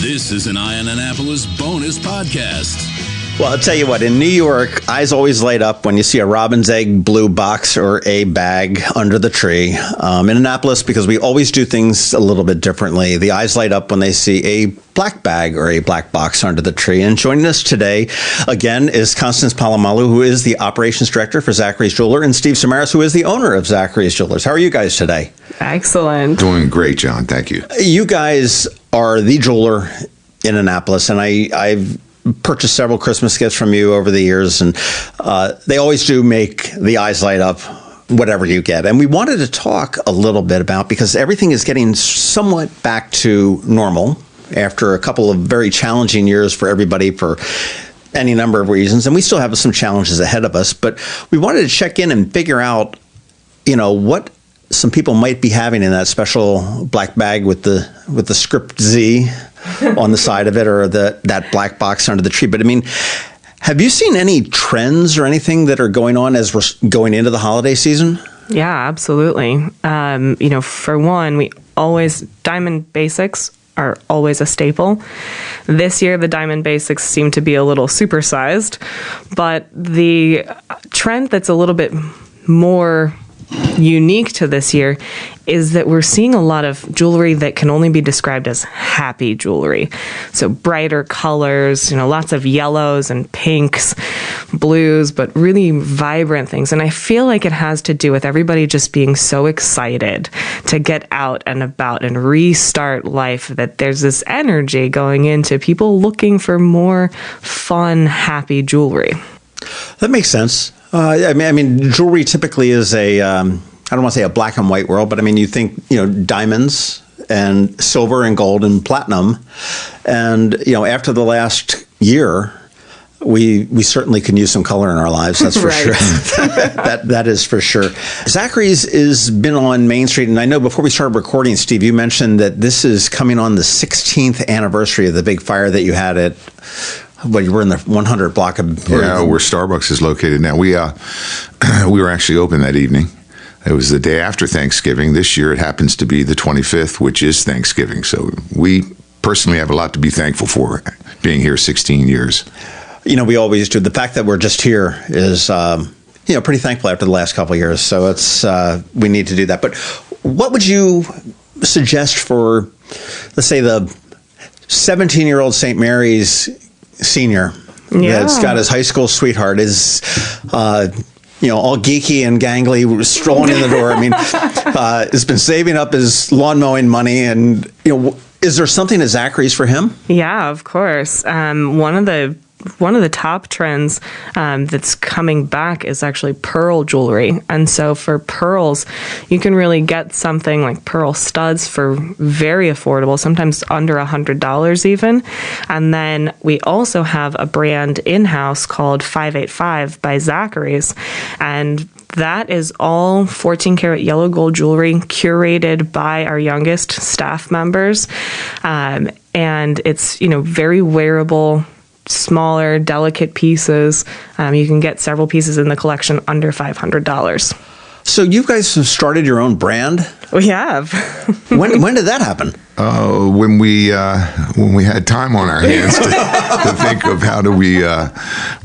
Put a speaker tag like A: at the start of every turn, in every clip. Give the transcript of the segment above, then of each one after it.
A: This is an Eye on Annapolis bonus podcast.
B: Well, I'll tell you what, in New York, eyes always light up when you see a robin's egg blue box or a bag under the tree. In Annapolis, because we always do things a little bit differently, the eyes light up when they see a black bag or a black box under the tree. And joining us today, again, is Constance Palomalu, who is the operations director for Zachary's Jeweler, and Steve Samaras, who is the owner of Zachary's Jewelers. How are you guys today?
C: Excellent.
D: Doing great, John. Thank you.
B: You guys are the jeweler in Annapolis, and I've purchased several Christmas gifts from you over the years, and they always do make the eyes light up, whatever you get. And we wanted to talk a little bit about, because everything is getting somewhat back to normal after a couple of very challenging years for everybody for any number of reasons, and we still have some challenges ahead of us. But we wanted to check in and figure out, what some people might be having in that special black bag with the script Z on the side of it, or that black box under the tree. But I mean, have you seen any trends or anything that are going on as we're going into the holiday season?
C: Yeah, absolutely. For one, diamond basics are always a staple. This year, the diamond basics seem to be a little supersized, but the trend that's a little bit more unique to this year is that we're seeing a lot of jewelry that can only be described as happy jewelry. So brighter colors, lots of yellows and pinks, blues, but really vibrant things. And I feel like it has to do with everybody just being so excited to get out and about and restart life, that there's this energy going into people looking for more fun, happy jewelry.
B: That makes sense. I mean, jewelry typically is I don't want to say a black and white world, but I mean, you think, diamonds and silver and gold and platinum. And, after the last year, we certainly can use some color in our lives. That's for sure. That is for sure. Zachary's has been on Main Street. And I know before we started recording, Steve, you mentioned that this is coming on the 16th anniversary of the big fire that you had at... Well, you were in the 100 block of...
D: Yeah, where Starbucks is located now. We were actually open that evening. It was the day after Thanksgiving. This year it happens to be the 25th, which is Thanksgiving. So we personally have a lot to be thankful for, being here 16 years.
B: We always do. The fact that we're just here is, pretty thankful after the last couple of years. So it's we need to do that. But what would you suggest for, let's say, the 17-year-old St. Mary's senior that's got his high school sweetheart, is all geeky and gangly, strolling in the door? I mean, has been saving up his lawn mowing money, and is there something at Zachary's for him?
C: Yeah, of course. One of the top trends that's coming back is actually pearl jewelry. And so for pearls, you can really get something like pearl studs for very affordable, sometimes under $100 even. And then we also have a brand in-house called 585 by Zachary's. And that is all 14 karat yellow gold jewelry curated by our youngest staff members. And it's, very wearable, smaller, delicate pieces. You can get several pieces in the collection under $500.
B: So you guys have started your own brand?
C: We have.
B: When did that happen?
D: When we had time on our hands to think of how do we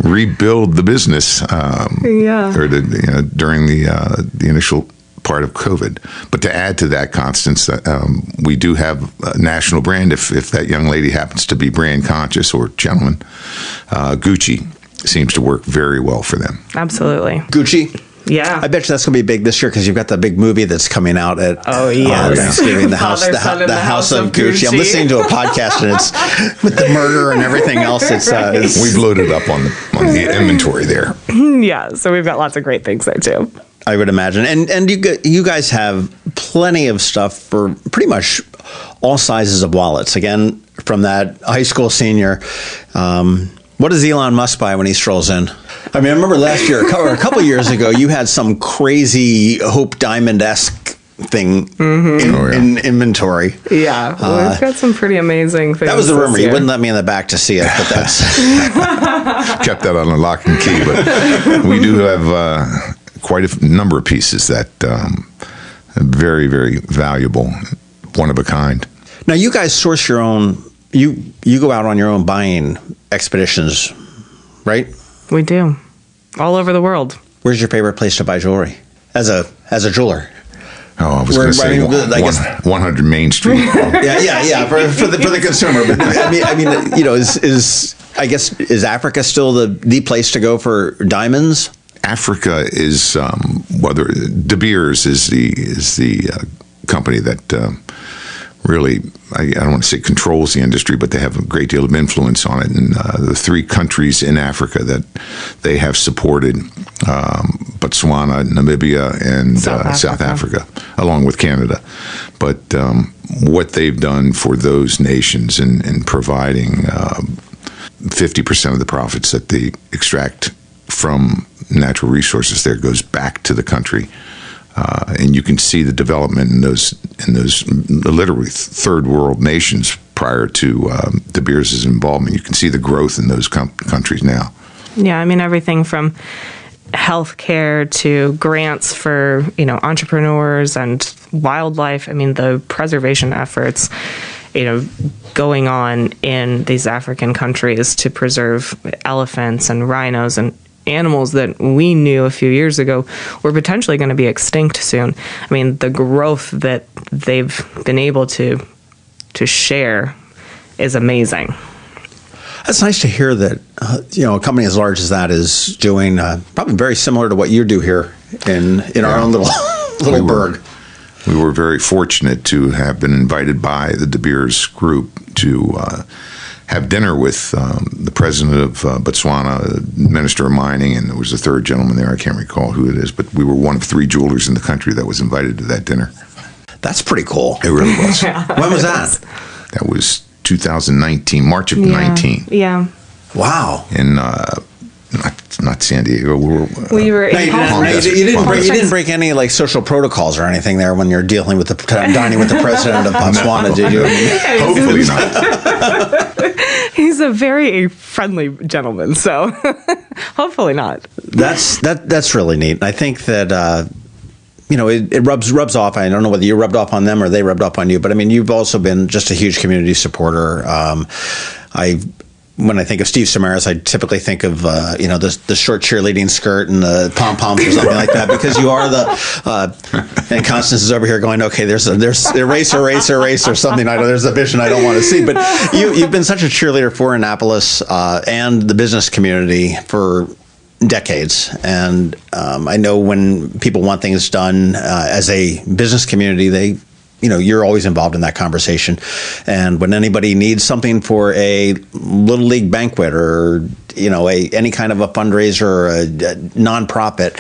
D: rebuild the business. Or during the initial part of COVID. But to add to that, Constance, we do have a national brand. If that young lady happens to be brand conscious, or gentleman, Gucci seems to work very well for them.
C: Absolutely.
B: Gucci?
C: Yeah.
B: I bet you that's going to be big this year, because you've got the big movie that's coming out at Thanksgiving, the house of Gucci. I'm listening to a podcast, and it's with the murder and everything else.
D: We've loaded up on the inventory there.
C: Yeah, so we've got lots of great things there too.
B: I would imagine. And you guys have plenty of stuff for pretty much all sizes of wallets. Again, from that high school senior, what does Elon Musk buy when he strolls in? I mean, I remember last year, or a couple of years ago, you had some crazy Hope Diamond-esque thing in inventory.
C: Yeah, we've got some pretty amazing things.
B: That was the rumor. You wouldn't let me in the back to see it, but that's...
D: Kept that on a lock and key, but we do have... quite a number of pieces that are very, very valuable, one of a kind.
B: Now, you guys source your own you go out on your own buying expeditions, right?
C: We do. All over the world.
B: Where's your favorite place to buy jewelry as a jeweler?
D: Oh, I was going to say 100 Main Street.
B: yeah. For the consumer, but I mean, is Africa still the place to go for diamonds?
D: Africa is whether De Beers is the company that really, I don't want to say controls the industry, but they have a great deal of influence on it. And the 3 countries in Africa that they have supported, Botswana, Namibia, and South Africa, along with Canada. But what they've done for those nations in providing 50% of the profits that they extract from natural resources there goes back to the country. And you can see the development in those literally third world nations prior to De Beers' involvement. You can see the growth in those countries now.
C: Yeah, I mean, everything from healthcare to grants for, entrepreneurs and wildlife. I mean, the preservation efforts, going on in these African countries to preserve elephants and rhinos and animals that we knew a few years ago were potentially going to be extinct soon. I mean, the growth that they've been able to share is amazing.
B: That's nice to hear that, a company as large as that is doing probably very similar to what you do here in our own little burg.
D: We were very fortunate to have been invited by the De Beers group to have dinner with the president of Botswana, Minister of Mining, and there was a third gentleman there. I can't recall who it is, but we were one of 3 jewelers in the country that was invited to that dinner.
B: That's pretty cool.
D: It really was.
B: When was that?
D: That was 2019, March of 19.
C: Yeah.
B: Wow.
D: In not San Diego.
C: We were.
B: You didn't break any social protocol or anything there when you're dealing with dining with the president of Botswana, did you?
D: Hopefully not.
C: He's a very friendly gentleman, so hopefully not.
B: That's really neat. I think that it rubs off. I don't know whether you rubbed off on them or they rubbed off on you, but I mean, you've also been just a huge community supporter. When I think of Steve Samaras, I typically think of the short cheerleading skirt and the pom poms or something like that, because you are and Constance is over here going, okay, there's race or something. I know there's a vision I don't want to see, but you've been such a cheerleader for Annapolis and the business community for decades, and I know when people want things done as a business community, you're always involved in that conversation. And when anybody needs something for a little league banquet or, any kind of a fundraiser or a nonprofit,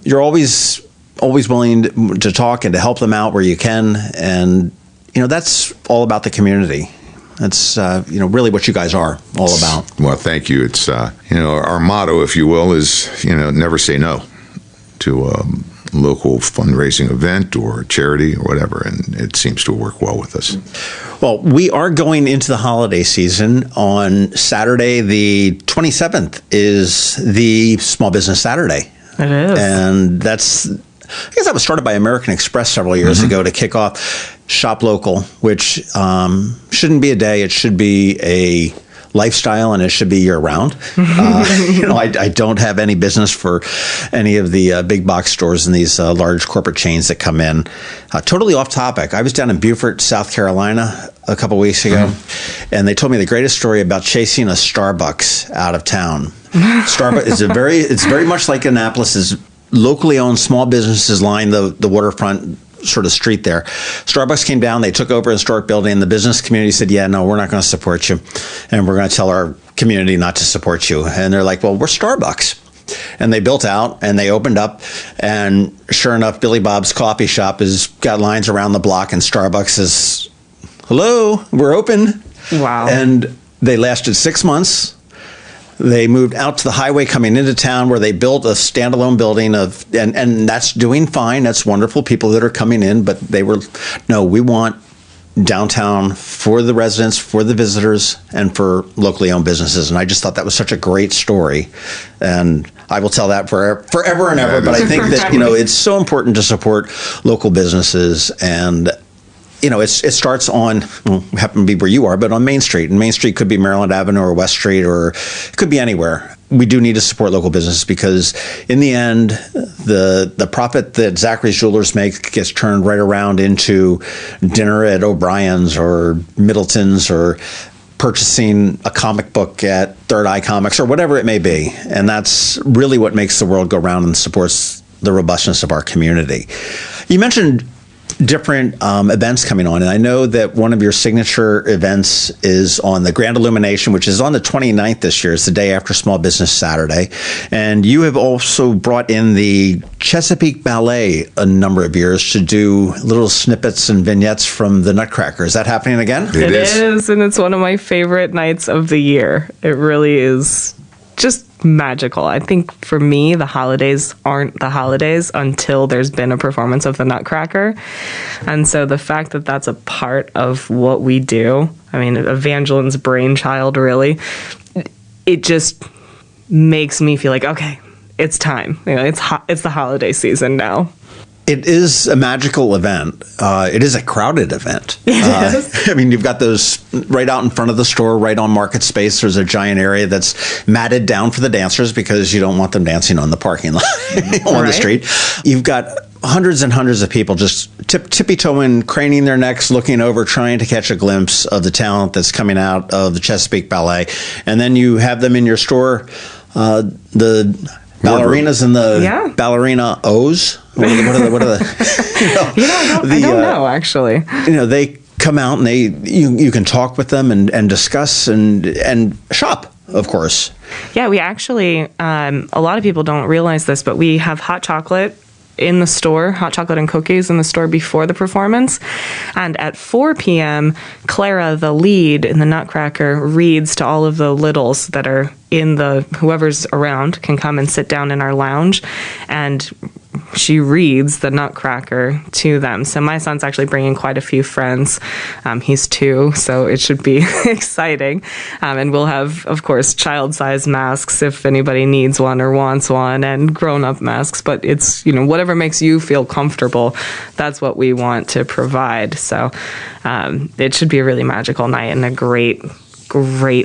B: you're always willing to talk and to help them out where you can. And, that's all about the community. That's, really what you guys are all about.
D: Well, thank you. It's, our motto, if you will, is, never say no to local fundraising event or charity or whatever, and it seems to work well with us.
B: Well, we are going into the holiday season. On Saturday, the 27th, is the Small Business Saturday.
C: It is.
B: And I guess that was started by American Express several years ago to kick off Shop Local, which shouldn't be a day. It should be a lifestyle, and it should be year round. I don't have any business for any of the big box stores and these large corporate chains that come in. Totally off topic. I was down in Beaufort, South Carolina a couple weeks ago, and they told me the greatest story about chasing a Starbucks out of town. Starbucks is it's very much like Annapolis. Locally owned small businesses line the waterfront sort of street there. Starbucks came down, they took over a historic building. The business community said, yeah, no, we're not going to support you. And we're going to tell our community not to support you. And they're like, well, we're Starbucks. And they built out and they opened up. And sure enough, Billy Bob's coffee shop has got lines around the block, and Starbucks is, hello, we're open.
C: Wow.
B: And they lasted 6 months. They moved out to the highway coming into town, where they built a standalone building and that's doing fine. That's wonderful. People that are coming in, but they were, no, we want downtown for the residents, for the visitors, and for locally owned businesses. And I just thought that was such a great story. And I will tell that forever and ever. But I think that, it's so important to support local businesses. And it starts on, happen to be where you are, but on Main Street. And Main Street could be Maryland Avenue or West Street, or it could be anywhere. We do need to support local businesses because in the end, the profit that Zachary's Jewelers make gets turned right around into dinner at O'Brien's or Middleton's, or purchasing a comic book at Third Eye Comics, or whatever it may be. And that's really what makes the world go round and supports the robustness of our community. You mentioned different events coming on, and I know that one of your signature events is on the Grand Illumination, which is on the 29th this year. It's the day after Small Business Saturday. And you have also brought in the Chesapeake Ballet a number of years to do little snippets and vignettes from the Nutcracker. Is that happening again?
C: It is, and it's one of my favorite nights of the year. It really is just magical. I think for me, the holidays aren't the holidays until there's been a performance of the Nutcracker. And so the fact that that's a part of what we do, I mean, Evangeline's brainchild, really, it just makes me feel like, okay, it's time. It's the holiday season now.
B: It is a magical event. It is a crowded event. I mean, you've got those right out in front of the store, right on market space. There's a giant area that's matted down for the dancers because you don't want them dancing on the parking lot on the street. You've got hundreds and hundreds of people just tippy-toeing, craning their necks, looking over, trying to catch a glimpse of the talent that's coming out of the Chesapeake Ballet. And then you have them in your store, the ballerinas and the ballerina O's. What are the
C: I don't know, actually.
B: They come out and you can talk with them and discuss and shop, of course.
C: Yeah, we actually, a lot of people don't realize this, but we have hot chocolate in the store, hot chocolate and cookies in the store before the performance. And at 4 p.m., Clara, the lead in the Nutcracker, reads to all of the littles that are in whoever's around can come and sit down in our lounge, and she reads the Nutcracker to them. So my son's actually bringing quite a few friends. He's 2, so it should be exciting. And we'll have, of course, child-sized masks if anybody needs one or wants one, and grown-up masks. But it's, whatever makes you feel comfortable, that's what we want to provide. So it should be a really magical night and a great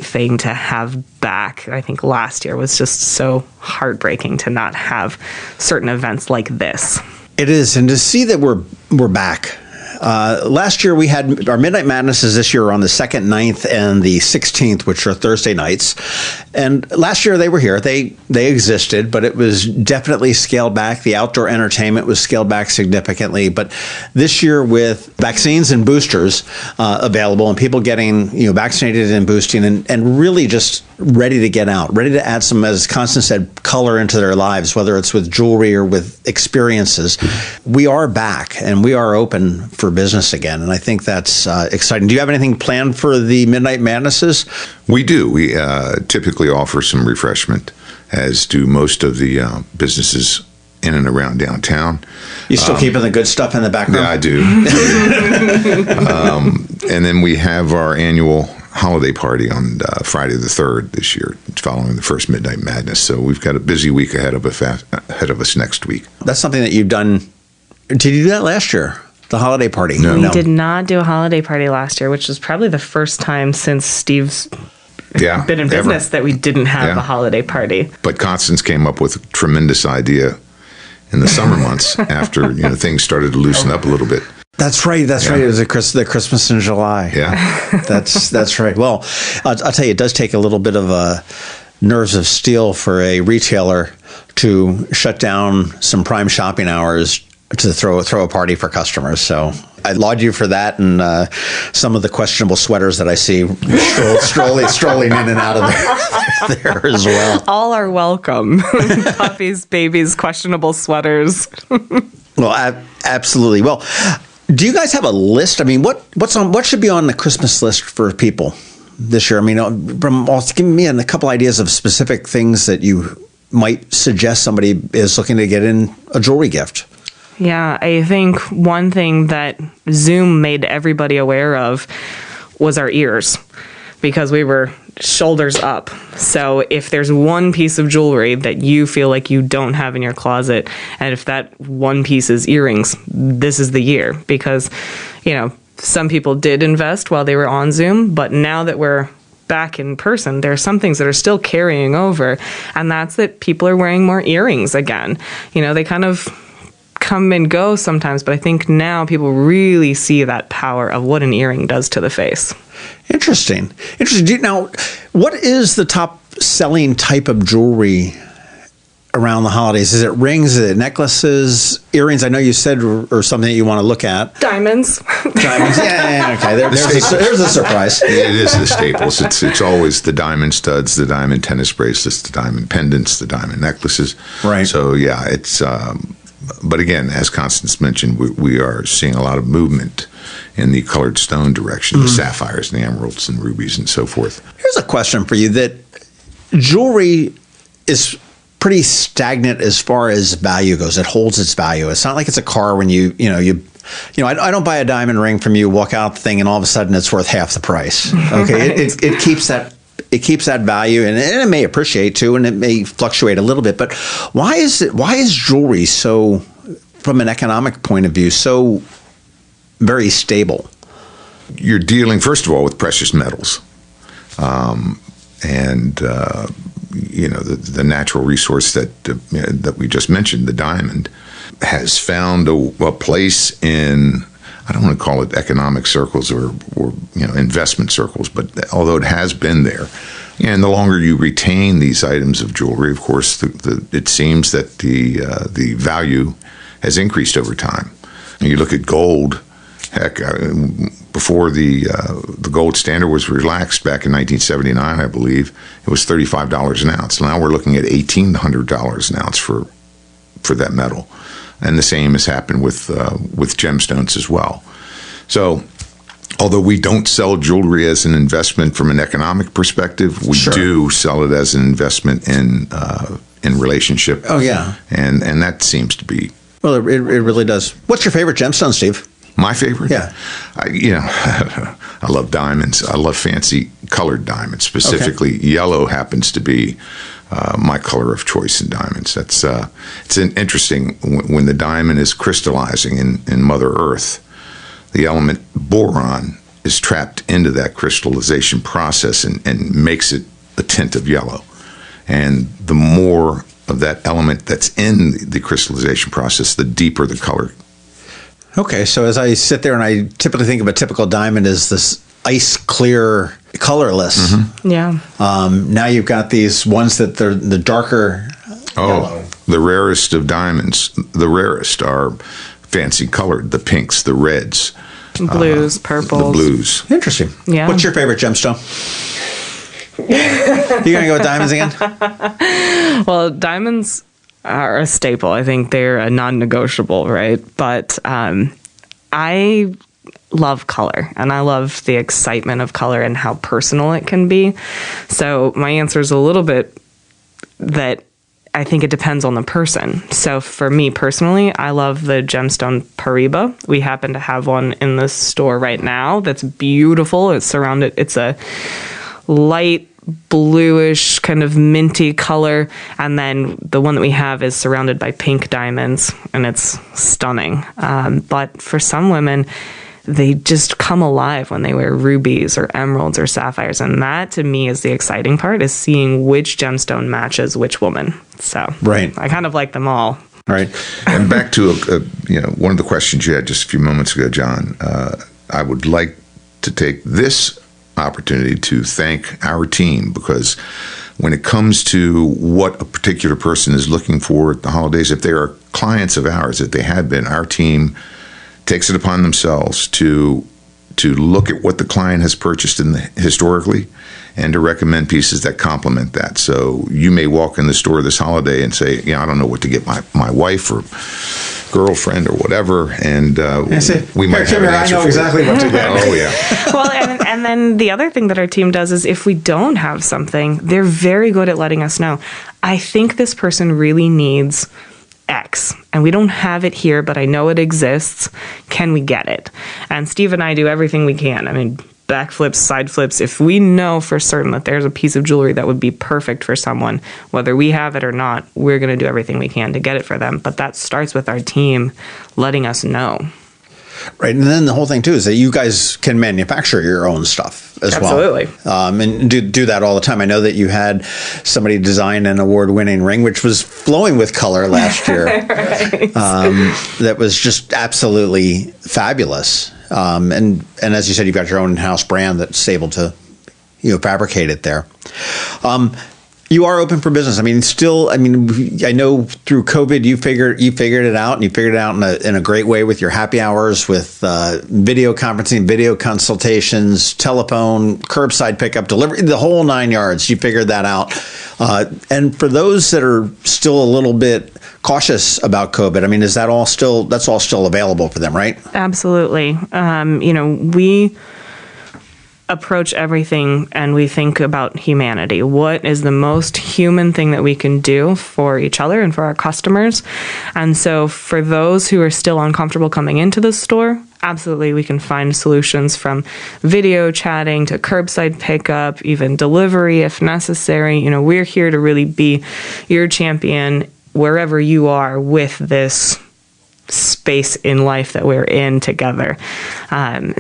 C: thing to have back. I think last year was just so heartbreaking to not have certain events like this.
B: It is, and to see that we're back. Last year we had our Midnight Madnesses. This year on the 2nd, 9th, and the 16th, which are Thursday nights. And last year they were here. They existed, but it was definitely scaled back. The outdoor entertainment was scaled back significantly. But this year, with vaccines and boosters available, and people getting vaccinated and boosting, and really just ready to get out, ready to add some, as Constance said, color into their lives, whether it's with jewelry or with experiences, we are back and we are open for business again. And I think that's exciting. Do you have anything planned for the Midnight Madnesses?
D: We do. We typically offer some refreshment, as do most of the businesses in and around downtown.
B: You still keeping the good stuff in the background?
D: Yeah, I do. And then we have our annual holiday party on Friday the 3rd this year, following the first Midnight Madness. So we've got a busy week ahead of us next week.
B: That's something that you've done. Did you do that last year? The holiday party?
D: No.
C: We did not do a holiday party last year, which was probably the first time since Steve's been in business that we didn't have a holiday party.
D: But Constance came up with a tremendous idea in the summer months after things started to loosen up a little bit.
B: That's right. That's right. It was the Christmas in July.
D: Yeah,
B: that's right. Well, I'll tell you, it does take a little bit of nerves of steel for a retailer to shut down some prime shopping hours to throw a party for customers. So I laud you for that, and some of the questionable sweaters that I see strolling in and out of there as well.
C: All are welcome. Puppies, babies, questionable sweaters.
B: Well, absolutely. Well, do you guys have a list? I mean, what should be on the Christmas list for people this year? I mean, give me a couple ideas of specific things that you might suggest somebody is looking to get in a jewelry gift.
C: Yeah, I think one thing that Zoom made everybody aware of was our ears, because we were shoulders up. So if there's one piece of jewelry that you feel like you don't have in your closet, and if that one piece is earrings, this is the year, because, some people did invest while they were on Zoom, but now that we're back in person, there are some things that are still carrying over, and that's that people are wearing more earrings again. They kind of come and go sometimes, but I think now people really see that power of what an earring does to the face.
B: Interesting. Now, what is the top selling type of jewelry around the holidays? Is it rings? Is it necklaces? Earrings? I know you said or something that you want to look at.
C: Diamonds.
B: Yeah. Okay. There's a surprise.
D: It is the staples. It's always the diamond studs, the diamond tennis bracelets, the diamond pendants, the diamond necklaces.
B: Right.
D: So yeah, it's. But again, as Constance mentioned, we are seeing a lot of movement in the colored stone direction, the sapphires and the emeralds and rubies and so forth.
B: Here's a question for you: that jewelry is pretty stagnant as far as value goes. It holds its value. It's not like it's a car when I don't buy a diamond ring from you, walk out the thing, and all of a sudden it's worth half the price. Okay, right. it keeps that value, and it may appreciate too, and it may fluctuate a little bit. But why is jewelry so, from an economic point of view, so very stable?
D: You're dealing, first of all, with precious metals, the natural resource that we just mentioned, the diamond, has found a place in, I don't want to call it economic circles or investment circles, but although it has been there, and the longer you retain these items of jewelry, of course, it seems that the value has increased over time. And you look at gold. Heck, before the gold standard was relaxed back in 1979, I believe, it was $35 an ounce. Now we're looking at $1,800 an ounce for that metal, and the same has happened with gemstones as well. So, although we don't sell jewelry as an investment from an economic perspective, we do sell it as an investment in relationship.
B: Oh yeah,
D: and that seems to be.
B: Well, it really does. What's your favorite gemstone, Steve?
D: My favorite?
B: Yeah.
D: I love diamonds. I love fancy colored diamonds. Specifically, yellow happens to be my color of choice in diamonds. It's interesting when the diamond is crystallizing in Mother Earth, the element boron is trapped into that crystallization process and makes it a tint of yellow. And the more of that element that's in the crystallization process, the deeper the color.
B: Okay, so as I sit there and I typically think of a typical diamond as this ice clear, colorless.
D: Mm-hmm.
C: Yeah.
B: Now you've got these ones that they're the darker yellow.
D: The rarest of diamonds. The rarest are fancy colored, the pinks, the reds.
C: Blues, purples.
D: The blues.
B: Interesting.
C: Yeah.
B: What's your favorite gemstone? You going to go with diamonds again?
C: Well, diamonds are a staple. I think they're a non-negotiable, right? But I love color, and I love the excitement of color and how personal it can be. So my answer is a little bit that I think it depends on the person. So for me personally, I love the gemstone Pariba. We happen to have one in the store right now that's beautiful. It's a light bluish kind of minty color, and then the one that we have is surrounded by pink diamonds, and it's stunning. But for some women, they just come alive when they wear rubies or emeralds or sapphires, and that to me is the exciting part, is seeing which gemstone matches which woman. So
B: right.
C: I kind of like them all.
B: Right.
D: And back to one of the questions you had just a few moments ago, John. I would like to take this opportunity to thank our team, because when it comes to what a particular person is looking for at the holidays, if they are clients of ours, if they have been, our team takes it upon themselves to look at what the client has purchased historically and to recommend pieces that complement that. So you may walk in the store this holiday and say, I don't know what to get my wife or girlfriend or whatever, and we might have an answer.
B: I know exactly what to get.
D: Oh yeah.
C: Well, and then the other thing that our team does is if we don't have something, they're very good at letting us know. I think this person really needs X, and we don't have it here, but I know it exists. Can we get it? And Steve and I do everything we can. I mean, back flips, side flips. If we know for certain that there's a piece of jewelry that would be perfect for someone, whether we have it or not, we're going to do everything we can to get it for them. But that starts with our team letting us know.
B: Right, and then the whole thing too is that you guys can manufacture your own stuff as
C: Absolutely.
B: well, and do that all the time. I know that you had somebody design an award-winning ring, which was flowing with color last year.
C: Right.
B: That was just absolutely fabulous. And as you said, you've got your own in-house brand that's able to, fabricate it there. You are open for business. I know through COVID you figured it out, and you figured it out in a great way with your happy hours, with video conferencing, video consultations, telephone, curbside pickup, delivery, the whole 9 yards. You figured that out. And for those that are still a little bit cautious about COVID, that's all still available for them, right?
C: Absolutely. We approach everything and we think about humanity. What is the most human thing that we can do for each other and for our customers? And so for those who are still uncomfortable coming into the store, absolutely we can find solutions from video chatting to curbside pickup, even delivery if necessary. We're here to really be your champion wherever you are with this space in life that we're in together.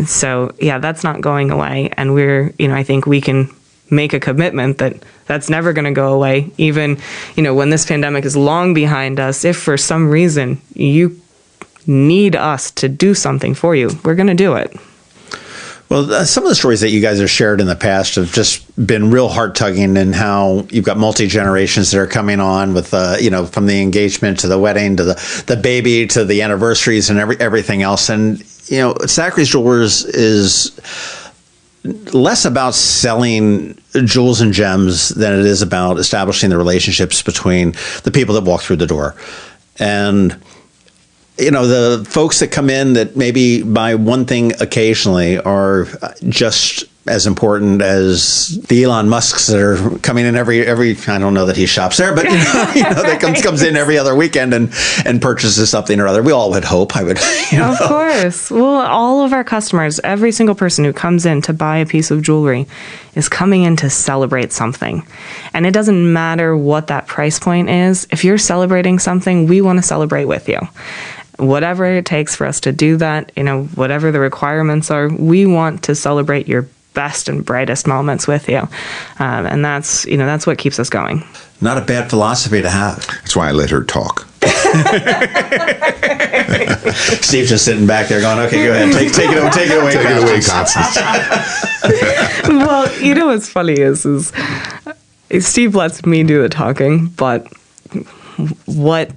C: So that's not going away. And I think we can make a commitment that that's never going to go away. Even, when this pandemic is long behind us, if for some reason you need us to do something for you, we're going to do it.
B: Well, some of the stories that you guys have shared in the past have just been real heart-tugging, in how you've got multi-generations that are coming on with, from the engagement to the wedding to the baby to the anniversaries and everything else. And, Zachary's Jewelers is less about selling jewels and gems than it is about establishing the relationships between the people that walk through the door. And the folks that come in that maybe buy one thing occasionally are just as important as the Elon Musks that are coming in every. I don't know that he shops there, but that comes in every other weekend and purchases something or other. We all would hope. I would.
C: Of course. Well, all of our customers, every single person who comes in to buy a piece of jewelry is coming in to celebrate something. And it doesn't matter what that price point is. If you're celebrating something, we want to celebrate with you. Whatever it takes for us to do that, whatever the requirements are, we want to celebrate your best and brightest moments with you. And that's what keeps us going.
B: Not a bad philosophy to have.
D: That's why I let her talk.
B: Steve's just sitting back there going, okay, go ahead. Take it away. Take it away, Constance.
C: Well, what's funny is Steve lets me do the talking, but what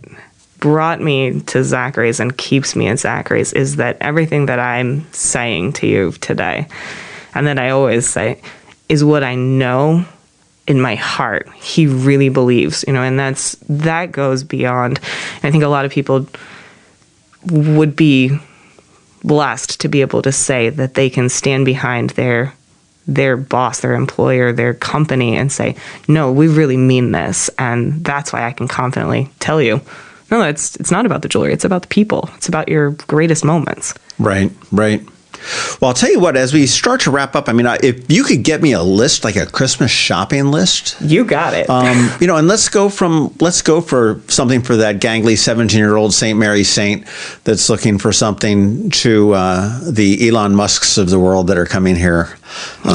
C: brought me to Zachary's and keeps me at Zachary's is that everything that I'm saying to you today, and that I always say, is what I know in my heart he really believes, and that goes beyond. I think a lot of people would be blessed to be able to say that they can stand behind their boss, their employer, their company, and say, no, we really mean this. And that's why I can confidently tell you, no, it's not about the jewelry. It's about the people. It's about your greatest moments.
B: Right. Well, I'll tell you what, as we start to wrap up, if you could get me a list, like a Christmas shopping list.
C: You got it.
B: And let's go for something for that gangly 17-year-old St. Mary Saint that's looking for something, to the Elon Musks of the world that are coming here. The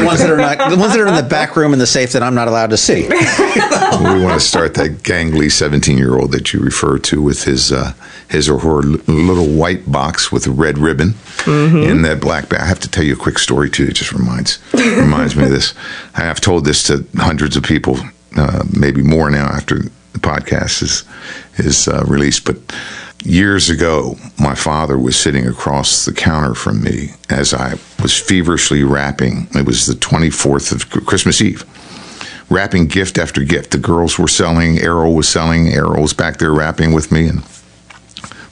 B: ones that are in the back room in the safe that I'm not allowed to see.
D: We want to start that gangly 17-year-old that you refer to with his or her little white box with a red ribbon in that black bag. I have to tell you a quick story too. It just reminds me of this. I have told this to hundreds of people, maybe more now after the podcast is released. But years ago, my father was sitting across the counter from me as I was feverishly wrapping. It was the 24th of Christmas Eve. Wrapping gift after gift. The girls were selling. Errol was selling. Errol was back there wrapping with me and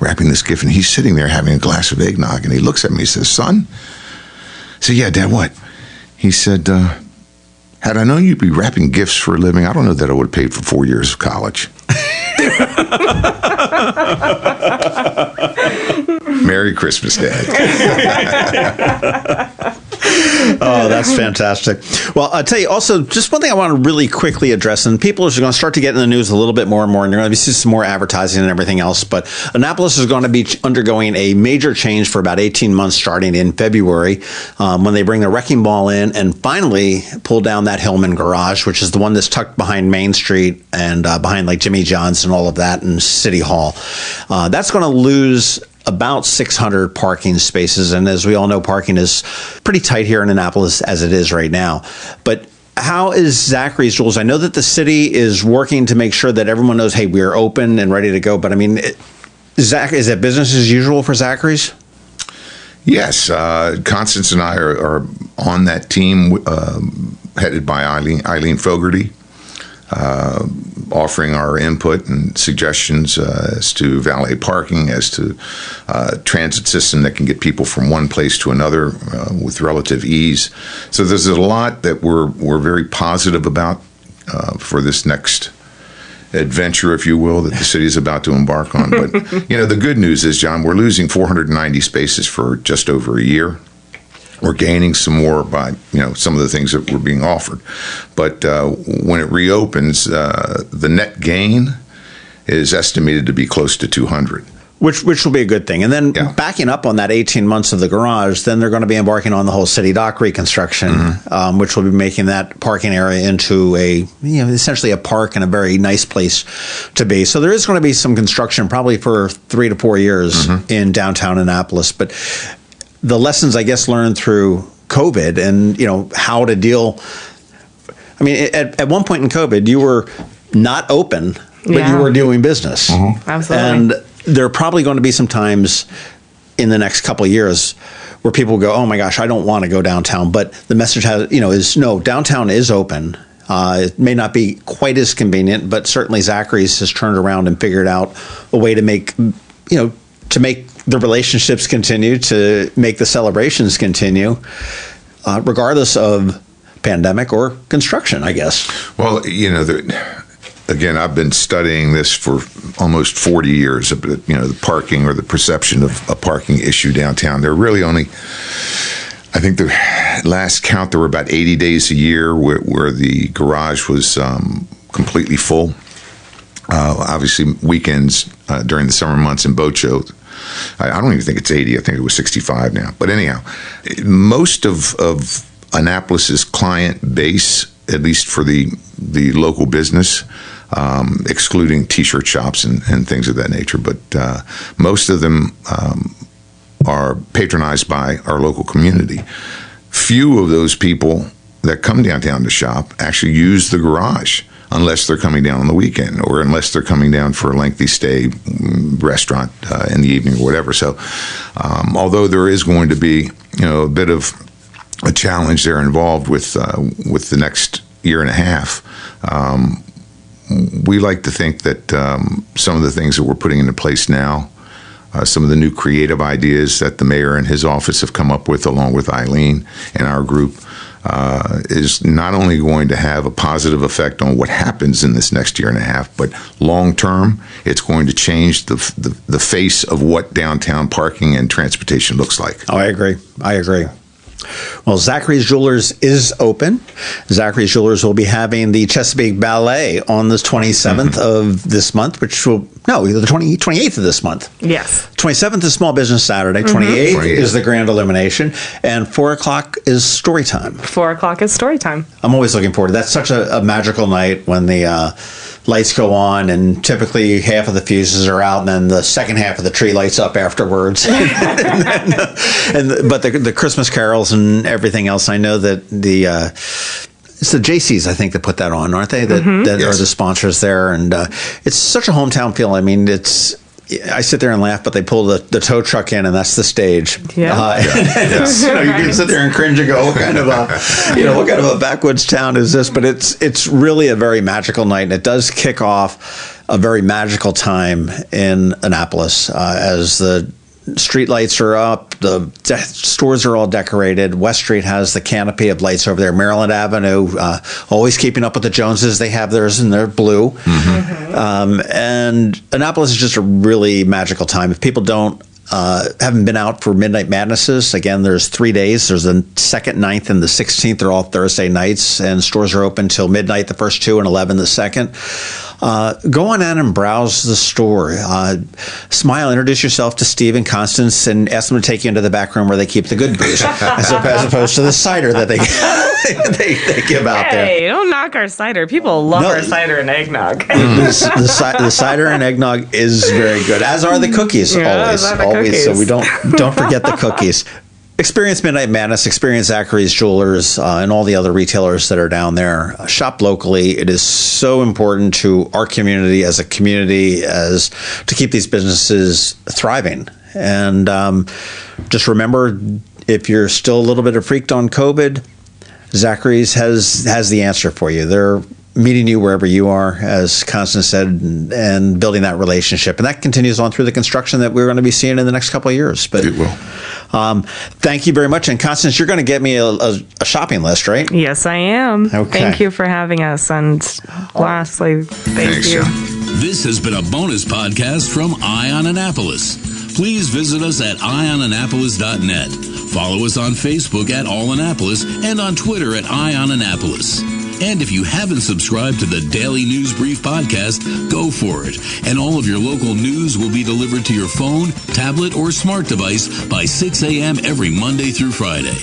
D: wrapping this gift. And he's sitting there having a glass of eggnog. And he looks at me and says, son? I said, yeah, Dad, what? He said, had I known you'd be wrapping gifts for a living, I don't know that I would have paid for 4 years of college. Merry Christmas, Dad.
B: Oh, that's fantastic. Well, I'll tell you also, just one thing I want to really quickly address, and people are going to start to get in the news a little bit more and more, and you're going to see some more advertising and everything else, but Annapolis is going to be undergoing a major change for about 18 months starting in February when they bring the wrecking ball in and finally pull down that Hillman garage, which is the one that's tucked behind Main Street and behind like Jimmy John's and all of that and City Hall. That's going to lose about 600 parking spaces. And as we all know, parking is pretty tight here in Annapolis as it is right now. But how is Zachary's Jewelers? I know that the city is working to make sure that everyone knows, hey, we're open and ready to go. But I mean, is it business as usual for Zachary's?
D: Yes. Constance and I are on that team headed by Eileen Fogarty. Offering our input and suggestions as to valet parking, as to transit system that can get people from one place to another with relative ease. So there's a lot that we're very positive about for this next adventure, if you will, that the city is about to embark on. But the good news is, John, we're losing 490 spaces for just over a year. We're gaining some more by, some of the things that were being offered. But when it reopens, the net gain is estimated to be close to 200.
B: Which will be a good thing. And then backing up on that 18 months of the garage, then they're going to be embarking on the whole city dock reconstruction, which will be making that parking area into essentially a park and a very nice place to be. So there is going to be some construction probably for 3 to 4 years in downtown Annapolis. But the lessons, I guess, learned through COVID and, how to deal. I mean, at one point in COVID, you were not open, but you were doing business.
C: Absolutely.
B: And there are probably going to be some times in the next couple of years where people go, oh my gosh, I don't want to go downtown. But the message is no, downtown is open. It may not be quite as convenient, but certainly Zachary's has turned around and figured out a way to make the relationships continue, to make the celebrations continue, regardless of pandemic or construction, I guess.
D: Well, again, I've been studying this for almost 40 years, the parking or the perception of a parking issue downtown. There are really only, I think the last count, there were about 80 days a year where the garage was completely full. Obviously, weekends during the summer months in boat shows. I don't even think it's 80. I think it was 65 now. But anyhow, most of Annapolis's client base, at least for the local business, excluding T-shirt shops and things of that nature, but most of them are patronized by our local community. Few of those people that come downtown to shop actually use the garage, unless they're coming down on the weekend or unless they're coming down for a lengthy stay, restaurant in the evening or whatever. So although there is going to be a bit of a challenge there involved with the next year and a half, we like to think that some of the things that we're putting into place now, some of the new creative ideas that the mayor and his office have come up with along with Eileen and our group, is not only going to have a positive effect on what happens in this next year and a half, but long term, it's going to change the face of what downtown parking and transportation looks like.
B: Oh, I agree. Well, Zachary's Jewelers is open. Zachary's Jewelers will be having the Chesapeake Ballet on the 27th of this month, the 28th of this month.
C: Yes.
B: 27th is Small Business Saturday. 28th is the Grand Illumination. And 4 o'clock is Storytime.
C: 4 o'clock is Storytime.
B: I'm always looking forward to that. That's such a magical night when the lights go on, and typically half of the fuses are out, and then the second half of the tree lights up afterwards. But the Christmas carols and everything else, I know that it's the JCs, I think, that put that on, aren't they? That are the sponsors there, and it's such a hometown feel. I mean, I sit there and laugh, but they pull the tow truck in, and that's the stage.
C: Yeah.
B: You can sit there and cringe and go, what kind of a backwoods town is this? But it's really a very magical night, and it does kick off a very magical time in Annapolis as the street lights are up, the stores are all decorated. West Street has the canopy of lights over there. Maryland Avenue, always keeping up with the Joneses. They have theirs in their blue. And Annapolis is just a really magical time. If people don't haven't been out for Midnight Madnesses, again, there's 3 days. There's the 2nd, 9th, and the 16th. They're all Thursday nights, and stores are open till midnight the first 2 and 11 the 2nd. Go on in and browse the store. Smile, introduce yourself to Steve and Constance, and ask them to take you into the back room where they keep the good booze, as opposed to the cider that they they give out there.
C: Hey, don't knock our cider. People love our cider and eggnog.
B: The cider and eggnog is very good, as are the cookies. Always. So we don't forget the cookies. Experience Midnight Madness, experience Zachary's Jewelers, and all the other retailers that are down there. Shop locally. It is so important to our community as a community as to keep these businesses thriving. And just remember, if you're still a little bit freaked on COVID, Zachary's has the answer for you. They're meeting you wherever you are, as Constance said, and building that relationship. And that continues on through the construction that we're going to be seeing in the next couple of years. But
D: it will.
B: Thank you very much. And Constance, you're going to get me a shopping list, right?
C: Yes, I am.
B: Okay.
C: Thank you for having us. And lastly, thank you.
A: This has been a bonus podcast from Ion Annapolis. Please visit us at ionannapolis.net. Follow us on Facebook at All Annapolis and on Twitter at Ion Annapolis. And if you haven't subscribed to the Daily News Brief podcast, go for it. And all of your local news will be delivered to your phone, tablet, or smart device by 6 a.m. every Monday through Friday.